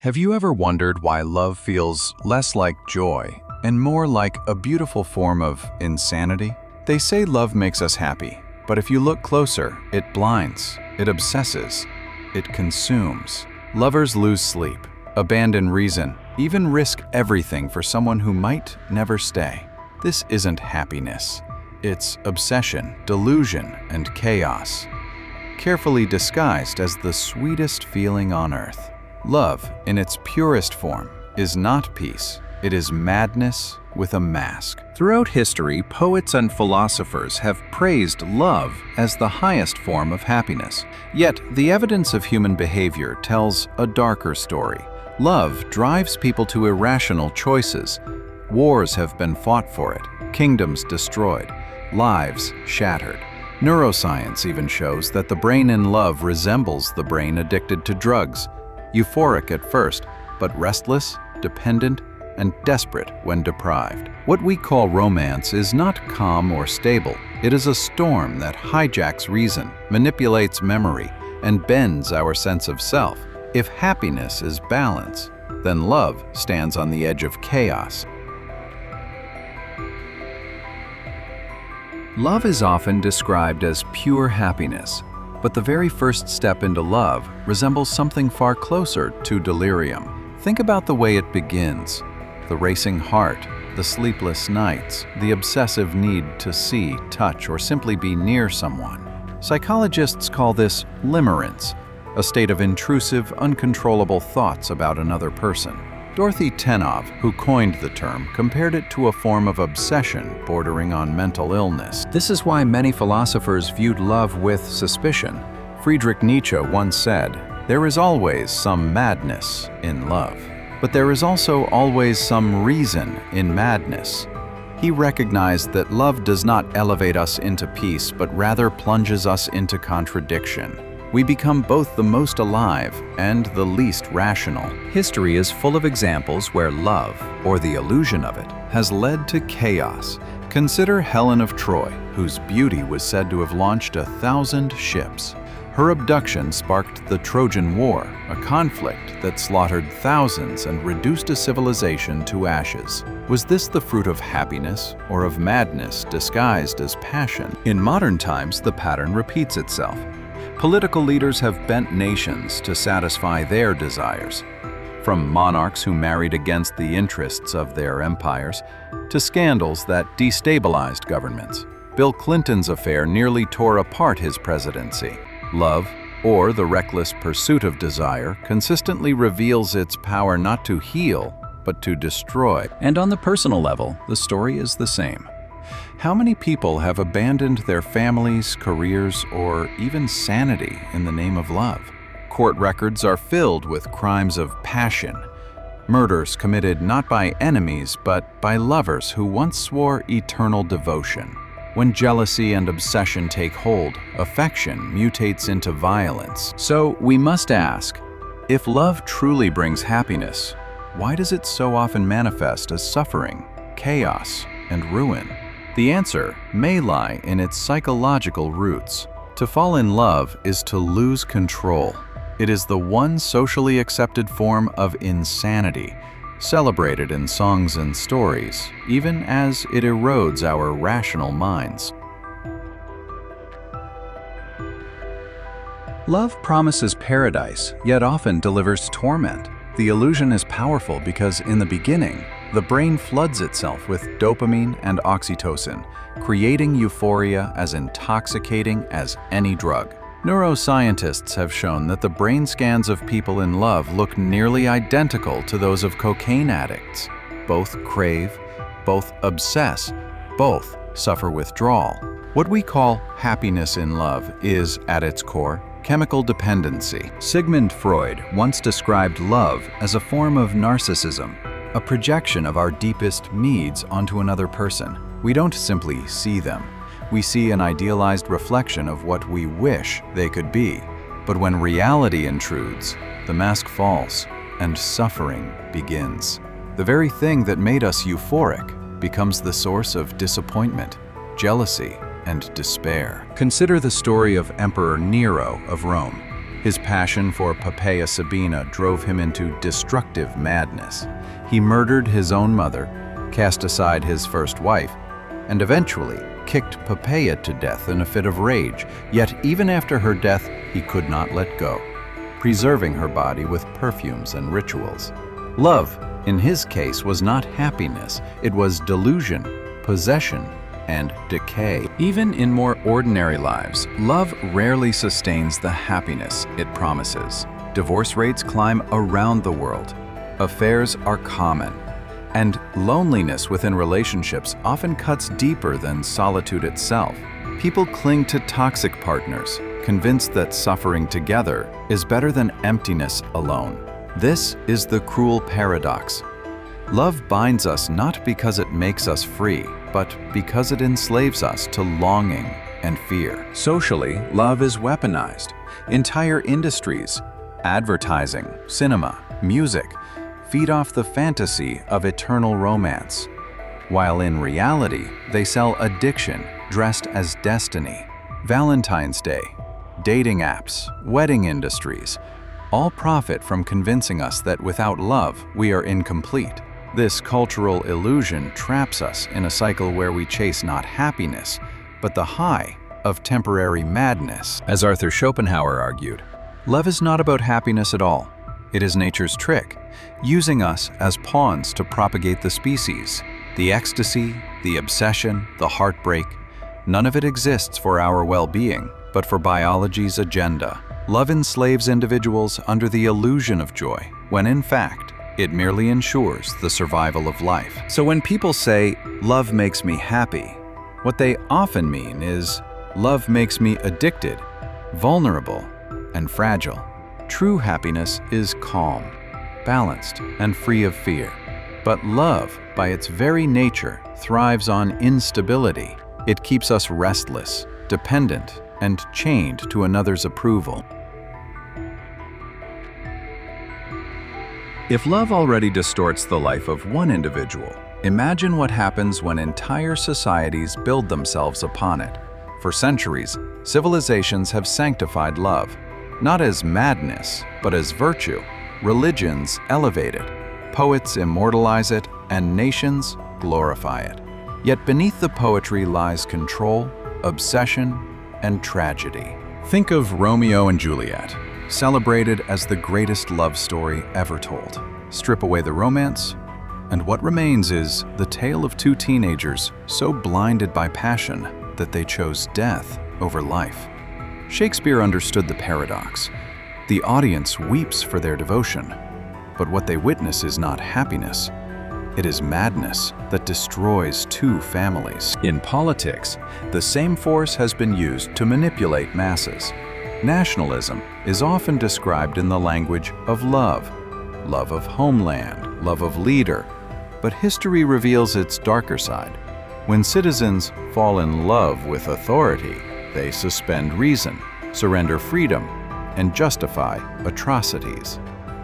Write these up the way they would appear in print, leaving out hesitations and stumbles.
Have you ever wondered why love feels less like joy and more like a beautiful form of insanity? They say love makes us happy, but if you look closer, it blinds, it obsesses, it consumes. Lovers lose sleep, abandon reason, even risk everything for someone who might never stay. This isn't happiness. It's obsession, delusion, and chaos, carefully disguised as the sweetest feeling on earth. Love, in its purest form, is not peace. It is madness with a mask. Throughout history, poets and philosophers have praised love as the highest form of happiness. Yet, the evidence of human behavior tells a darker story. Love drives people to irrational choices. Wars have been fought for it, kingdoms destroyed, lives shattered. Neuroscience even shows that the brain in love resembles the brain addicted to drugs. Euphoric at first, but restless, dependent, and desperate when deprived. What we call romance is not calm or stable. It is a storm that hijacks reason, manipulates memory, and bends our sense of self. If happiness is balance, then love stands on the edge of chaos. Love is often described as pure happiness, but the very first step into love resembles something far closer to delirium. Think about the way it begins. The racing heart, the sleepless nights, the obsessive need to see, touch, or simply be near someone. Psychologists call this limerence, a state of intrusive, uncontrollable thoughts about another person. Dorothy Tenov, who coined the term, compared it to a form of obsession bordering on mental illness. This is why many philosophers viewed love with suspicion. Friedrich Nietzsche once said, "There is always some madness in love, but there is also always some reason in madness." He recognized that love does not elevate us into peace, but rather plunges us into contradiction. We become both the most alive and the least rational. History is full of examples where love, or the illusion of it, has led to chaos. Consider Helen of Troy, whose beauty was said to have launched 1,000 ships. Her abduction sparked the Trojan War, a conflict that slaughtered thousands and reduced a civilization to ashes. Was this the fruit of happiness or of madness disguised as passion? In modern times, the pattern repeats itself. Political leaders have bent nations to satisfy their desires. From monarchs who married against the interests of their empires, to scandals that destabilized governments. Bill Clinton's affair nearly tore apart his presidency. Love, or the reckless pursuit of desire, consistently reveals its power not to heal, but to destroy. And on the personal level, the story is the same. How many people have abandoned their families, careers, or even sanity in the name of love? Court records are filled with crimes of passion, murders committed not by enemies but by lovers who once swore eternal devotion. When jealousy and obsession take hold, affection mutates into violence. So we must ask, if love truly brings happiness, why does it so often manifest as suffering, chaos, and ruin? The answer may lie in its psychological roots. To fall in love is to lose control. It is the one socially accepted form of insanity, celebrated in songs and stories, even as it erodes our rational minds. Love promises paradise, yet often delivers torment. The illusion is powerful because in the beginning, the brain floods itself with dopamine and oxytocin, creating euphoria as intoxicating as any drug. Neuroscientists have shown that the brain scans of people in love look nearly identical to those of cocaine addicts. Both crave, both obsess, both suffer withdrawal. What we call happiness in love is, at its core, chemical dependency. Sigmund Freud once described love as a form of narcissism, a projection of our deepest needs onto another person. We don't simply see them. We see an idealized reflection of what we wish they could be. But when reality intrudes, the mask falls and suffering begins. The very thing that made us euphoric becomes the source of disappointment, jealousy, and despair. Consider the story of Emperor Nero of Rome. His passion for Poppaea Sabina drove him into destructive madness. He murdered his own mother, cast aside his first wife, and eventually kicked Poppaea to death in a fit of rage. Yet even after her death, he could not let go, preserving her body with perfumes and rituals. Love, in his case, was not happiness. It was delusion, possession, and decay. Even in more ordinary lives, love rarely sustains the happiness it promises. Divorce rates climb around the world. Affairs are common. And loneliness within relationships often cuts deeper than solitude itself. People cling to toxic partners, convinced that suffering together is better than emptiness alone. This is the cruel paradox. Love binds us not because it makes us free, but because it enslaves us to longing and fear. Socially, love is weaponized. Entire industries, advertising, cinema, music, feed off the fantasy of eternal romance, while in reality, they sell addiction dressed as destiny. Valentine's Day, dating apps, wedding industries, all profit from convincing us that without love, we are incomplete. This cultural illusion traps us in a cycle where we chase not happiness, but the high of temporary madness. As Arthur Schopenhauer argued, love is not about happiness at all. It is nature's trick, using us as pawns to propagate the species. The ecstasy, the obsession, the heartbreak, none of it exists for our well-being, but for biology's agenda. Love enslaves individuals under the illusion of joy, when in fact, it merely ensures the survival of life. So when people say, love makes me happy, what they often mean is, love makes me addicted, vulnerable, and fragile. True happiness is calm, balanced, and free of fear. But love, by its very nature, thrives on instability. It keeps us restless, dependent, and chained to another's approval. If love already distorts the life of one individual, imagine what happens when entire societies build themselves upon it. For centuries, civilizations have sanctified love, not as madness, but as virtue. Religions elevate it, poets immortalize it, and nations glorify it. Yet beneath the poetry lies control, obsession, and tragedy. Think of Romeo and Juliet, celebrated as the greatest love story ever told. Strip away the romance, and what remains is the tale of two teenagers so blinded by passion that they chose death over life. Shakespeare understood the paradox. The audience weeps for their devotion, but what they witness is not happiness. It is madness that destroys two families. In politics, the same force has been used to manipulate masses. Nationalism is often described in the language of love of homeland, love of leader, but history reveals its darker side. When citizens fall in love with authority, they suspend reason, surrender freedom, and justify atrocities.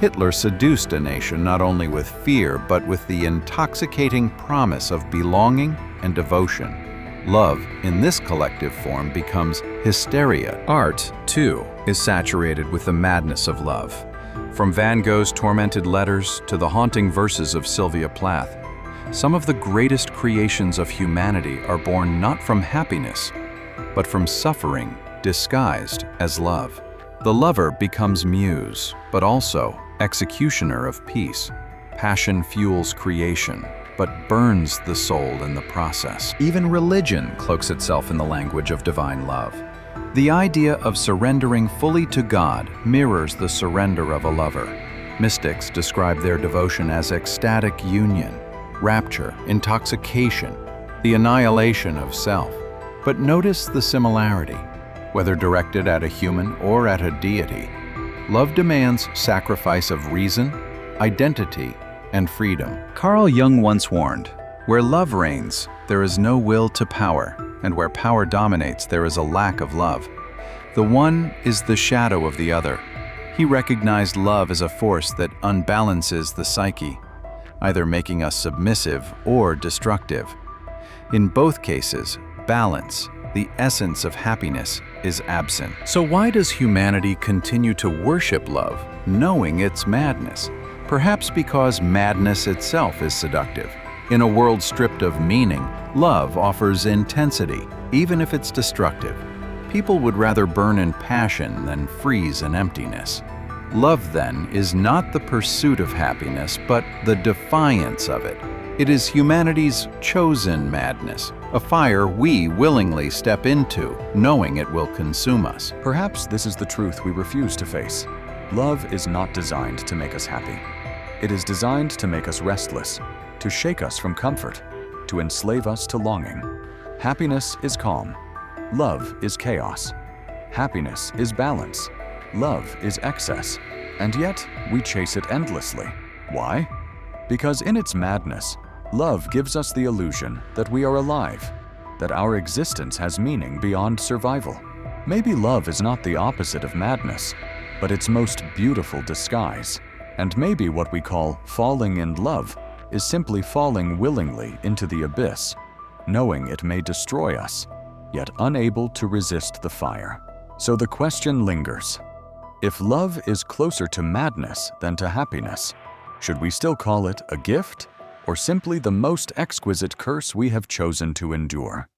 Hitler seduced a nation not only with fear, but with the intoxicating promise of belonging and devotion. Love, in this collective form, becomes hysteria. Art, too, is saturated with the madness of love. From Van Gogh's tormented letters to the haunting verses of Sylvia Plath, some of the greatest creations of humanity are born not from happiness, but from suffering disguised as love. The lover becomes muse, but also executioner of peace. Passion fuels creation, but burns the soul in the process. Even religion cloaks itself in the language of divine love. The idea of surrendering fully to God mirrors the surrender of a lover. Mystics describe their devotion as ecstatic union, rapture, intoxication, the annihilation of self. But notice the similarity. Whether directed at a human or at a deity, love demands sacrifice of reason, identity, and freedom. Carl Jung once warned, "Where love reigns, there is no will to power, and where power dominates, there is a lack of love. The one is the shadow of the other." He recognized love as a force that unbalances the psyche, either making us submissive or destructive. In both cases, balance, the essence of happiness, is absent. So why does humanity continue to worship love, knowing it's madness? Perhaps because madness itself is seductive. In a world stripped of meaning, love offers intensity, even if it's destructive. People would rather burn in passion than freeze in emptiness. Love, then, is not the pursuit of happiness, but the defiance of it. It is humanity's chosen madness, a fire we willingly step into, knowing it will consume us. Perhaps this is the truth we refuse to face. Love is not designed to make us happy. It is designed to make us restless, to shake us from comfort, to enslave us to longing. Happiness is calm. Love is chaos. Happiness is balance. Love is excess. And yet, we chase it endlessly. Why? Because in its madness, love gives us the illusion that we are alive, that our existence has meaning beyond survival. Maybe love is not the opposite of madness, but its most beautiful disguise. And maybe what we call falling in love is simply falling willingly into the abyss, knowing it may destroy us, yet unable to resist the fire. So the question lingers. If love is closer to madness than to happiness, should we still call it a gift, or simply the most exquisite curse we have chosen to endure?